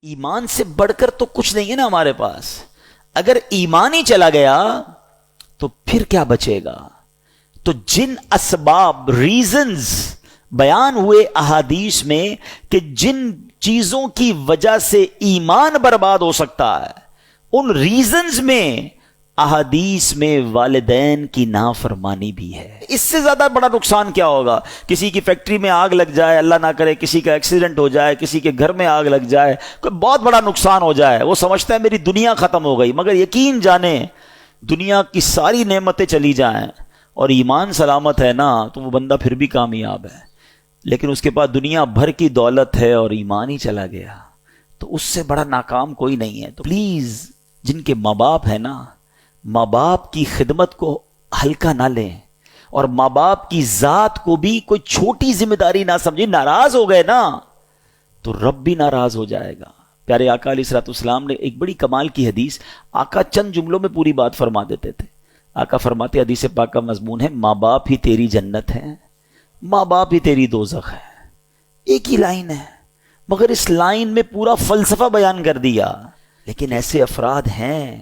ایمان سے بڑھ کر تو کچھ نہیں ہے نا ہمارے پاس. اگر ایمان ہی چلا گیا تو پھر کیا بچے گا؟ تو جن اسباب ریزنز بیان ہوئے احادیث میں کہ جن چیزوں کی وجہ سے ایمان برباد ہو سکتا ہے، ان ریزنز میں احادیث میں والدین کی نافرمانی بھی ہے. اس سے زیادہ بڑا نقصان کیا ہوگا؟ کسی کی فیکٹری میں آگ لگ جائے، اللہ نہ کرے کسی کا ایکسیڈنٹ ہو جائے، کسی کے گھر میں آگ لگ جائے، کوئی بہت بڑا نقصان ہو جائے، وہ سمجھتا ہے میری دنیا ختم ہو گئی. مگر یقین جانیں دنیا کی ساری نعمتیں چلی جائیں اور ایمان سلامت ہے نا تو وہ بندہ پھر بھی کامیاب ہے. لیکن اس کے پاس دنیا بھر کی دولت ہے اور ایمان ہی چلا گیا تو اس سے بڑا ناکام کوئی نہیں ہے. تو پلیز جن کے ماں باپ ہیں نا، ماں باپ کی خدمت کو ہلکا نہ لیں اور ماں باپ کی ذات کو بھی کوئی چھوٹی ذمہ داری نہ سمجھیں. ناراض ہو گئے نا تو رب بھی ناراض ہو جائے گا. پیارے آقا علیہ الصلوۃ والسلام نے ایک بڑی کمال کی حدیث، آقا چند جملوں میں پوری بات فرما دیتے تھے. آقا فرماتے، حدیث پاک کا مضمون ہے، ماں باپ ہی تیری جنت ہے، ماں باپ ہی تیری دوزخ ہے. ایک ہی لائن ہے مگر اس لائن میں پورا فلسفہ بیان کر دیا. لیکن ایسے افراد ہیں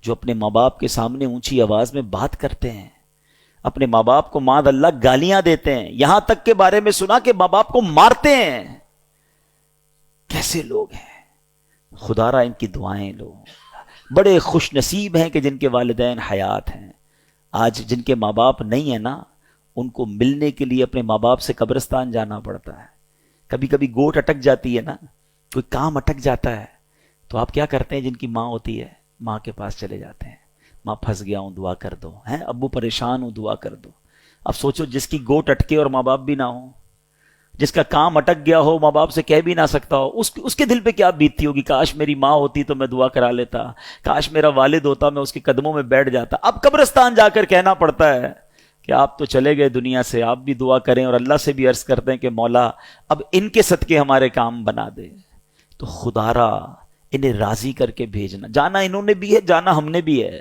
جو اپنے ماں باپ کے سامنے اونچی آواز میں بات کرتے ہیں، اپنے ماں باپ کو معاذ اللہ گالیاں دیتے ہیں، یہاں تک کے بارے میں سنا کہ ماں باپ کو مارتے ہیں. کیسے لوگ ہیں؟ خدا را ان کی دعائیں لو. بڑے خوش نصیب ہیں کہ جن کے والدین حیات ہیں. آج جن کے ماں باپ نہیں ہیں نا، ان کو ملنے کے لیے اپنے ماں باپ سے قبرستان جانا پڑتا ہے. کبھی کبھی گوٹ اٹک جاتی ہے نا، کوئی کام اٹک جاتا ہے تو آپ کیا کرتے ہیں؟ جن کی ماں ہوتی ہے ماں کے پاس چلے جاتے ہیں، ماں پھنس گیا ہوں دعا کر دو، ہیں ابو پریشان ہوں دعا کر دو. اب سوچو جس کی گوٹ اٹکے اور ماں باپ بھی نہ ہو، جس کا کام اٹک گیا ہو، ماں باپ سے کہہ بھی نہ سکتا ہو، اس کے دل پہ کیا بیتتی ہوگی؟ کاش میری ماں ہوتی تو میں دعا کرا لیتا، کاش میرا والد ہوتا میں اس کے قدموں میں بیٹھ جاتا. اب قبرستان جا کر کہنا پڑتا ہے کہ آپ تو چلے گئے دنیا سے، آپ بھی دعا کریں اور اللہ سے بھی عرض کرتے ہیں کہ مولا اب ان کے صدقے ہمارے کام بنا دے. تو خدا را انہیں راضی کر کے بھیجنا. جانا انہوں نے بھی ہے، جانا ہم نے بھی ہے،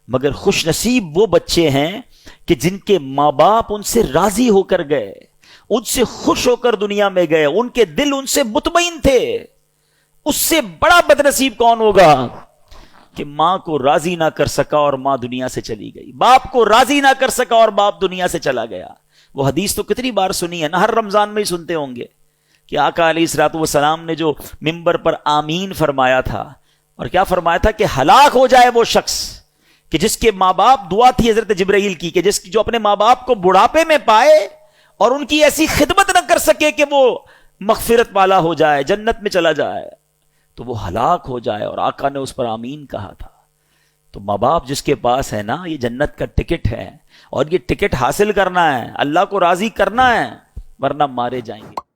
مگر خوش نصیب وہ بچے ہیں کہ جن کے ماں باپ ان سے راضی ہو کر گئے، ان سے خوش ہو کر دنیا میں گئے، ان کے دل ان سے مطمئن تھے. اس سے بڑا بد نصیب کون ہوگا کہ ماں کو راضی نہ کر سکا اور ماں دنیا سے چلی گئی، باپ کو راضی نہ کر سکا اور باپ دنیا سے چلا گیا. وہ حدیث تو کتنی بار سنی ہے نا، ہر رمضان میں ہی سنتے ہوں گے کہ آقا علیہ الصلوۃ والسلام نے جو منبر پر آمین فرمایا تھا، اور کیا فرمایا تھا کہ ہلاک ہو جائے وہ شخص کہ جس کے ماں باپ، دعا تھی حضرت جبرائیل کی کہ جو اپنے ماں باپ کو بڑھاپے میں پائے اور ان کی ایسی خدمت نہ کر سکے کہ وہ مغفرت والا ہو جائے، جنت میں چلا جائے، تو وہ ہلاک ہو جائے. اور آقا نے اس پر آمین کہا تھا. تو ماں باپ جس کے پاس ہے نا، یہ جنت کا ٹکٹ ہے، اور یہ ٹکٹ حاصل کرنا ہے، اللہ کو راضی کرنا ہے، ورنہ مارے جائیں گے.